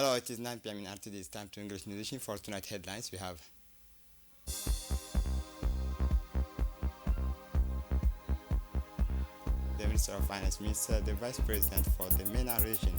Hello, it is 9 p.m. in RTD. It's time to English Nutrition. For tonight headlines, we have the Minister of Finance meets the Vice President for the MENA region.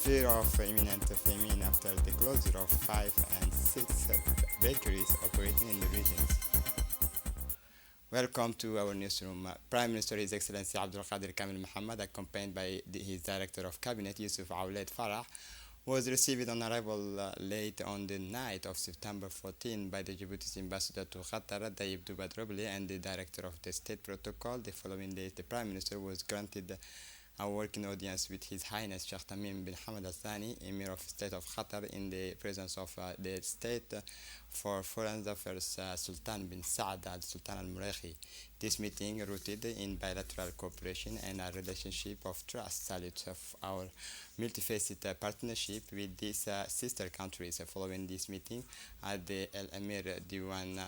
Fear of imminent famine after the closure of 5 and 6 bakeries operating in the regions. Welcome to our newsroom. Prime Minister His Excellency Abdul Qadir Kamil Mohammed, accompanied by his Director of Cabinet Yusuf Awled Farah, was received on arrival late on the night of September 14 by the Djibouti's ambassador to Qatar, Tayyip Doubat and the Director of the State Protocol. The following day, the Prime Minister was granted a working audience with His Highness Sheikh Tamim bin Hamad Al Thani, Emir of State of Qatar, in the presence of the State for Foreign Affairs Sultan bin Saad Al Sultan Al Muraikhi. This meeting rooted in bilateral cooperation and a relationship of trust salutes of our multifaceted partnership with these sister countries. Following this meeting at the El Emir Diwan,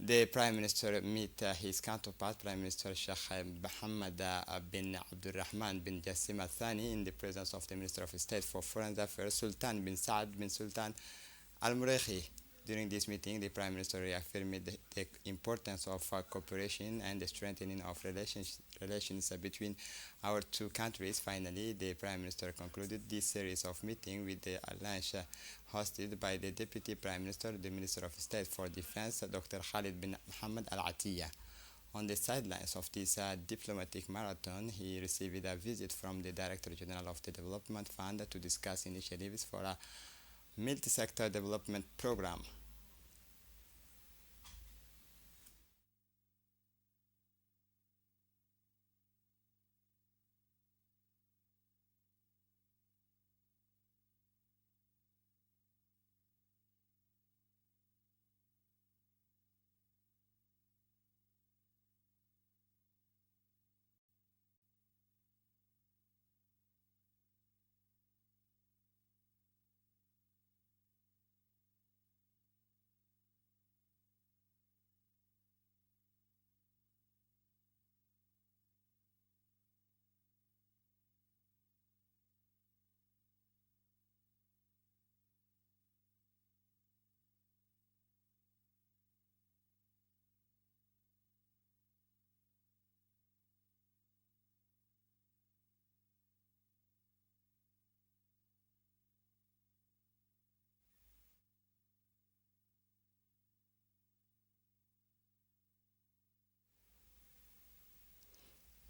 the Prime Minister met his counterpart, Prime Minister Sheikh Mohammed bin Abdulrahman bin Jassim Al Thani, in the presence of the Minister of State for Foreign Affairs Sultan bin Saad bin Sultan Al Muraikhi. During this meeting, the Prime Minister reaffirmed the importance of cooperation and the strengthening of relations between our two countries. Finally, the Prime Minister concluded this series of meetings with the lunch hosted by the Deputy Prime Minister, the Minister of State for Defense, Dr. Khalid bin Mohammed Al Atiyah. On the sidelines of this diplomatic marathon, he received a visit from the Director General of the Development Fund to discuss initiatives for a multi-sector development program.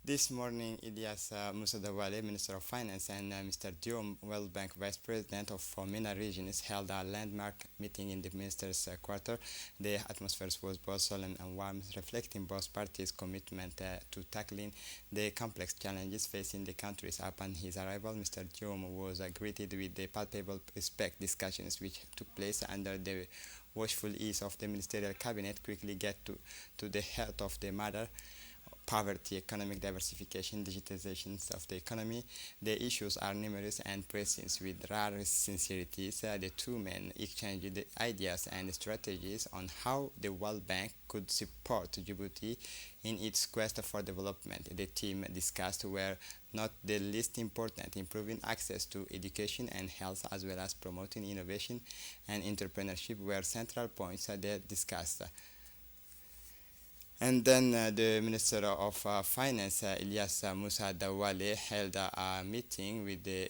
This morning, Ilyas Musadawale, Minister of Finance, and Mr. Diom, World Bank Vice President of MENA regions, held a landmark meeting in the Ministers' Quarter. The atmosphere was both solemn and warm, reflecting both parties' commitment to tackling the complex challenges facing the countries. Upon his arrival, Mr. Diom was greeted with the palpable respect. Discussions which took place under the watchful ease of the Ministerial Cabinet quickly get to the heart of the matter: poverty, economic diversification, digitization of the economy. The issues are numerous and pressing. With rare sincerity, the two men exchanged the ideas and strategies on how the World Bank could support Djibouti in its quest for development. The team discussed were not the least important: improving access to education and health, as well as promoting innovation and entrepreneurship, were central points they discussed. And then the Minister of Finance, Ilyas Musa Dawale, held a meeting with the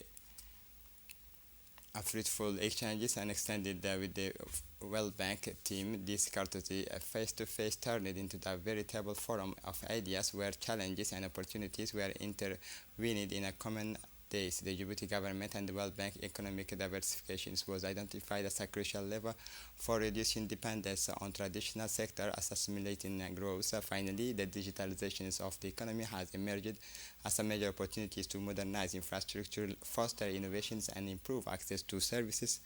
fruitful exchanges and extended with the World Bank team. This courtesy face-to-face turned into a veritable forum of ideas where challenges and opportunities were intervened in a common days. The Djibouti government and the World Bank economic diversification was identified as a crucial lever for reducing dependence on traditional sectors as assimilating growth. Finally, the digitalization of the economy has emerged as a major opportunity to modernize infrastructure, foster innovations, and improve access to services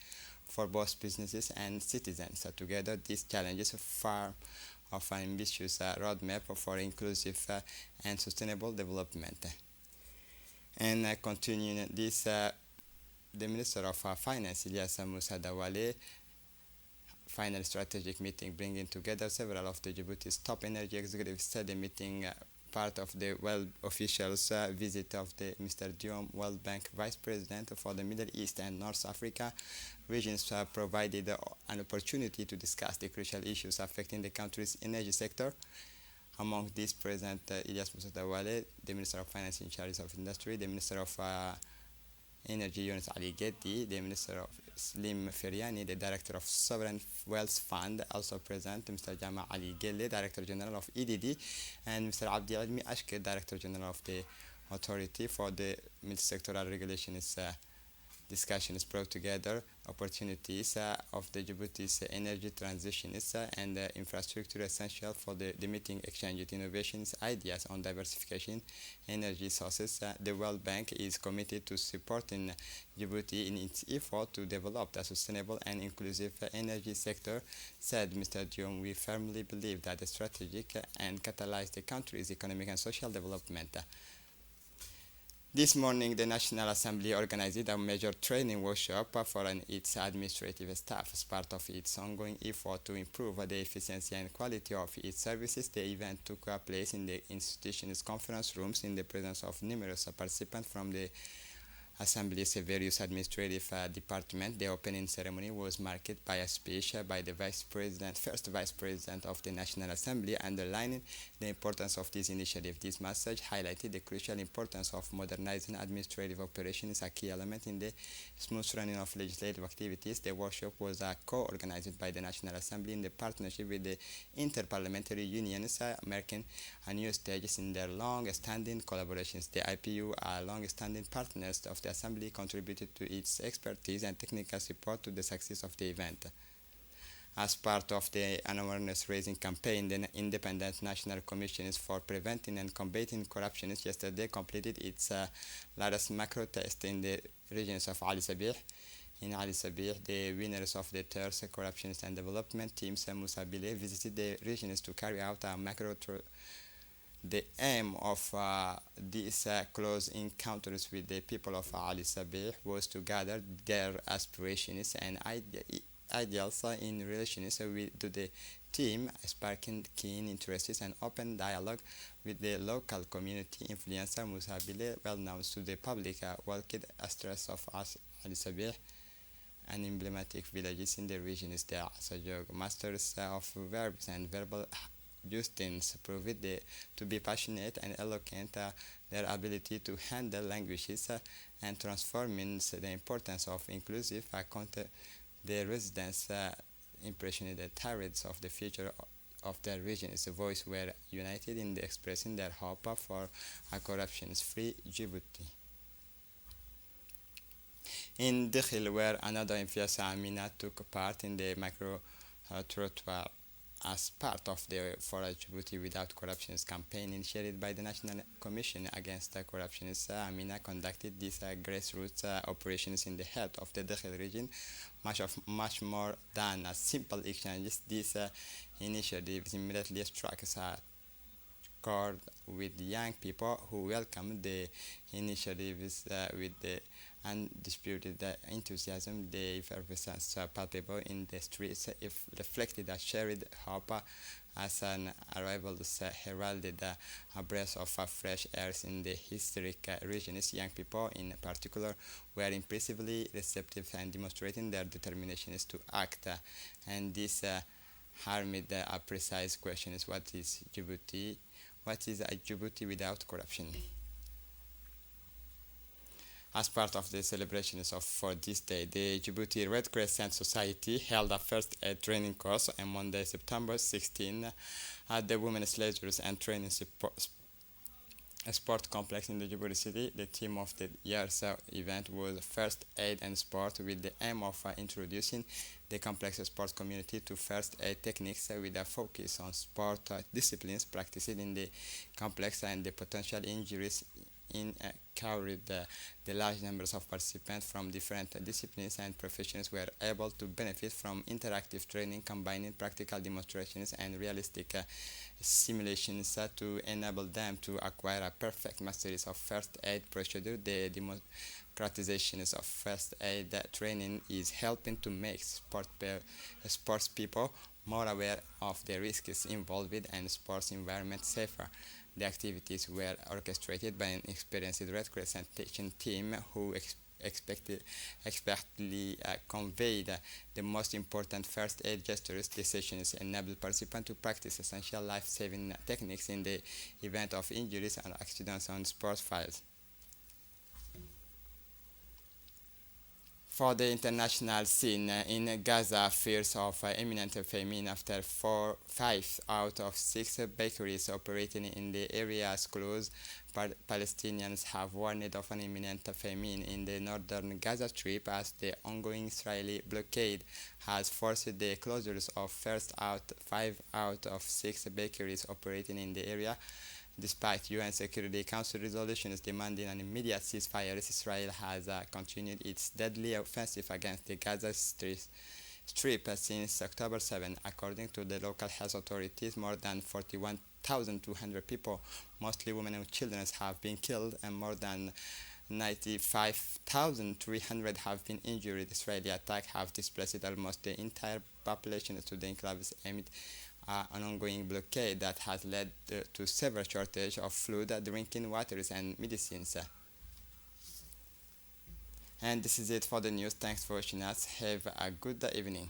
for both businesses and citizens. Together, these challenges form of an ambitious roadmap for inclusive and sustainable development. And continuing this, the Minister of Finance, Ilyas Musa Dawale, final strategic meeting bringing together several of the Djibouti's top energy executives. The meeting part of the World officials visit of the Mr. Diom, World Bank Vice President for the Middle East and North Africa regions, provided an opportunity to discuss the crucial issues affecting the country's energy sector. Among these present Ilyas Moussadawale, the Minister of Finance in charge of Industry, the Minister of Energy Yunus Ali Geddi, the Minister of Slim Feriani, the Director of Sovereign Wealth Fund, also present Mr. Jama Ali Gelle, Director General of EDD, and Mr. Abdi Almi Ashke, Director General of the Authority for the Multi-Sectoral Regulation. Discussion is brought together opportunities of the Djibouti's energy transition and infrastructure essential for the meeting exchange innovations, ideas on diversification energy sources. The World Bank is committed to supporting Djibouti in its effort to develop a sustainable and inclusive energy sector, said Mr. Diom. We firmly believe that the strategic and catalyze the country's economic and social development. This morning, the National Assembly organized a major training workshop for its administrative staff as part of its ongoing effort to improve the efficiency and quality of its services. The event took place in the institution's conference rooms in the presence of numerous participants from the Assembly's various administrative departments. The opening ceremony was marked by a speech by the first Vice President of the National Assembly, underlining the importance of this initiative. This message highlighted the crucial importance of modernizing administrative operations, a key element in the smooth running of legislative activities. The workshop was co-organized by the National Assembly in the partnership with the Interparliamentary Unions, marking a new stage in their long-standing collaborations. The IPU are long-standing partners of the Assembly, contributed to its expertise and technical support to the success of the event. As part of an awareness-raising campaign, the Independent National Commission for Preventing and Combating Corruption yesterday completed its largest macro test in the regions of Ali Sabih. In Ali Sabih, the winners of the third Corruption and Development teams, Musabile, visited the regions to carry out a macro. The aim of these close encounters with the people of Ali Sabih was to gather their aspirations and ideals in relation to the team, sparking keen interests and open dialogue with the local community. Influencer Musabile, well known to the public, worked as of Ali Sabih, an emblematic villages in the region is the Asajog, masters of verbs and verbal Justins proved to be passionate and eloquent. Their ability to handle languages and transforming the importance of inclusive content. The residents impressioned the tyrants of the future of their region's voice were united in expressing their hope for a corruption-free Djibouti. In Dakhil, where another influencer Amina took part in the macro trottoir as part of the For Djibouti Without Corruption campaign initiated by the National Commission Against Corruption, Amina conducted these grassroots operations in the heart of the Dakhil region. Much more than a simple exchange, this initiative immediately struck a chord with young people who welcomed the initiatives with the undisputed enthusiasm. The effervescence palpable in the streets reflected a shared hope as an arrival heralded a breath of fresh air in the historic regions. Young people in particular were impressively receptive and demonstrating their determination to act, and this harmed a precise question: what is Djibouti? What is a Djibouti without corruption? As part of the celebrations for this day, the Djibouti Red Crescent Society held a first aid training course on Monday, September 16, at the Women's Leisure and Training Sport Complex in the Djibouti city. The theme of the year's event was First Aid and Sport, with the aim of introducing the complex sports community to first aid techniques with a focus on sport disciplines practiced in the complex and the potential injuries encouraged the large numbers of participants from different disciplines and professions were able to benefit from interactive training combining practical demonstrations and realistic simulations to enable them to acquire a perfect mastery of first aid procedure. The democratization of first aid training is helping to make sports people more aware of the risks involved and sports environment safer. The activities were orchestrated by an experienced Red Crescent team who expertly conveyed the most important first aid gestures. The sessions enabled participants to practice essential life-saving techniques in the event of injuries and accidents on sports fields. For the international scene in Gaza, fears of imminent famine after 5 out of 6 bakeries operating in the areas closed. Palestinians have warned of an imminent famine in the northern Gaza Strip as the ongoing Israeli blockade has forced the closures of 5 out of 6 bakeries operating in the area. Despite UN Security Council resolutions demanding an immediate ceasefire, Israel has continued its deadly offensive against the Gaza Strip since October 7. According to the local health authorities, more than 41,200 people, mostly women and children, have been killed and more than 95,300 have been injured. Israeli attacks have displaced almost the entire population to the enclaves amid an ongoing blockade that has led to severe shortage of food, drinking waters, and medicines. And this is it for the news. Thanks for watching us. Have a good evening.